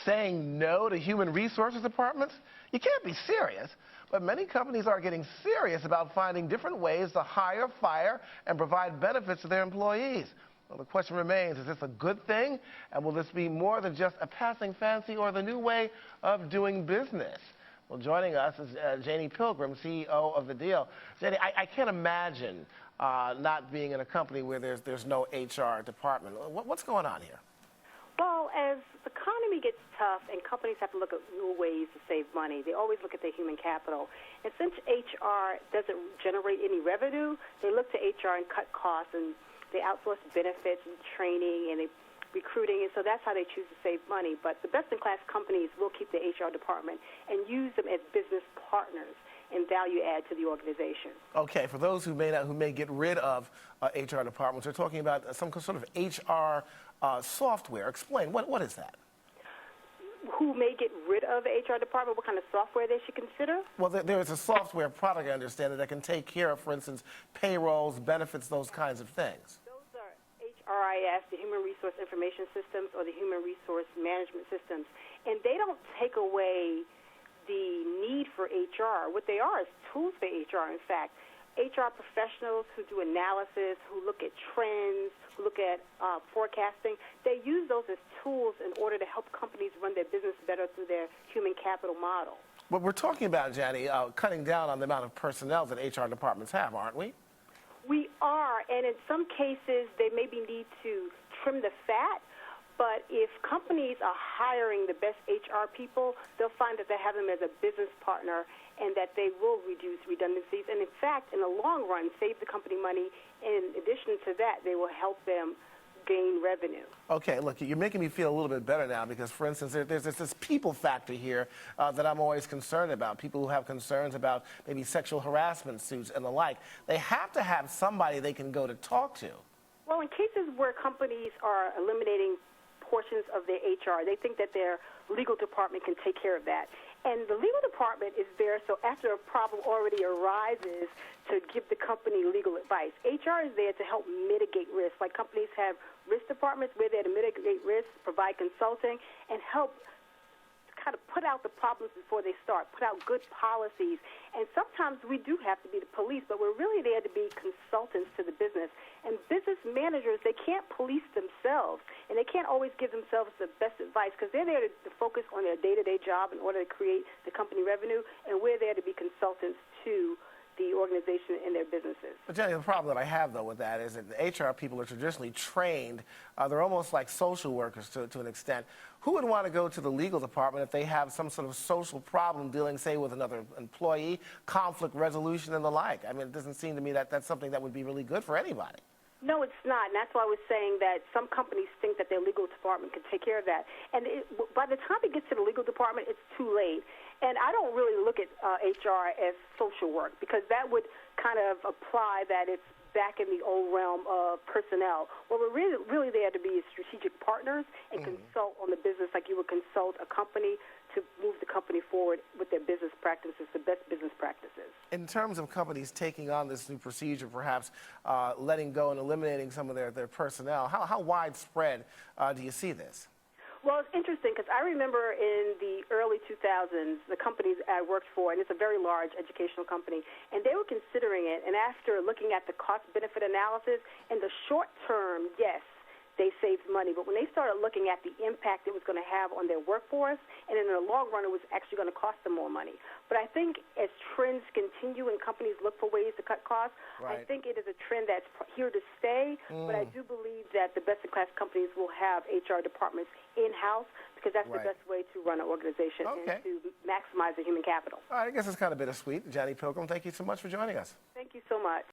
Saying no to human resources departments? You can't be serious. But many companies are getting serious about finding different ways to hire, fire, and provide benefits to their employees. Well, the question remains, is this a good thing? And will this be more than just a passing fancy or the new way of doing business? Well, joining us is Jannie Pilgrim, CEO of The Deal. Jannie, I can't imagine not being in a company where there's no HR department. What's going on here? Well, as the economy gets tough and companies have to look at new ways to save money, they always look at their human capital. And since HR doesn't generate any revenue, they look to HR and cut costs, and they outsource benefits and training and recruiting, and so that's how they choose to save money. But the best-in-class companies will keep the HR department and use them as business partners and value add to the organization. Okay, for those who may get rid of HR departments, we're talking about some sort of HR software. Explain, what is that? Who may get rid of the HR department, what kind of software they should consider? Well, there is a software product, I understand, that can take care of, for instance, payrolls, benefits, those kinds of things. Those are HRIS, the Human Resource Information Systems, or the Human Resource Management Systems. And they don't take away the need for HR. What they are is tools for HR, in fact. HR professionals who do analysis, who look at trends, who look at forecasting, they use those as tools in order to help companies run their business better through their human capital model. Well, we're talking about, Jannie, cutting down on the amount of personnel that HR departments have, aren't we? We are, and in some cases, they maybe need to trim the fat. But if companies are hiring the best HR people, they'll find that they have them as a business partner and that they will reduce redundancies. And in fact, in the long run, save the company money. In addition to that, they will help them gain revenue. Okay, look, you're making me feel a little bit better now because, for instance, there's this people factor here that I'm always concerned about. People who have concerns about maybe sexual harassment suits and the like. They have to have somebody they can go to talk to. Well, in cases where companies are eliminating portions of their HR, they think that their legal department can take care of that. And the legal department is there so after a problem already arises to give the company legal advice. HR is there to help mitigate risk. Like companies have risk departments, we're there to mitigate risk, provide consulting, and help kind of put out the problems before they start, put out good policies. And sometimes we do have to be the police, but we're really there to be consultants to the business. And business managers, they can't police themselves, and they can't always give themselves the best advice because they're there to focus on their day-to-day job in order to create the company revenue, and we're there to be consultants to the organization and their businesses. But Jannie, the problem that I have, though, with that is that the HR people are traditionally trained. They're almost like social workers to an extent. Who would want to go to the legal department if they have some sort of social problem dealing, say, with another employee, conflict resolution, and the like? I mean, it doesn't seem to me that that's something that would be really good for anybody. No, it's not, and that's why I was saying that some companies think that their legal department can take care of that. And by the time it gets to the legal department, it's too late. And I don't really look at HR as social work because that would kind of apply that it's back in the old realm of personnel. Well, we're really there to be strategic partners and consult on the business like you would consult a company to move the company forward with their business practices, the best business practices. In terms of companies taking on this new procedure, perhaps letting go and eliminating some of their personnel, how widespread do you see this? Well, it's interesting because I remember in the early 2000s, the companies I worked for, and it's a very large educational company, and they were considering it. And after looking at the cost-benefit analysis, in the short term, yes, they saved money. But when they started looking at the impact it was going to have on their workforce, and in the long run, it was actually going to cost them more money. But I think as trends continue and companies look for ways to cut costs, I think it is a trend that's here to stay. But I do believe that the best-in-class companies will have HR departments in-house because that's the best way to run an organization and to maximize the human capital. All right, I guess it's kind of bittersweet. Jannie Pilgrim, thank you so much for joining us. Thank you so much.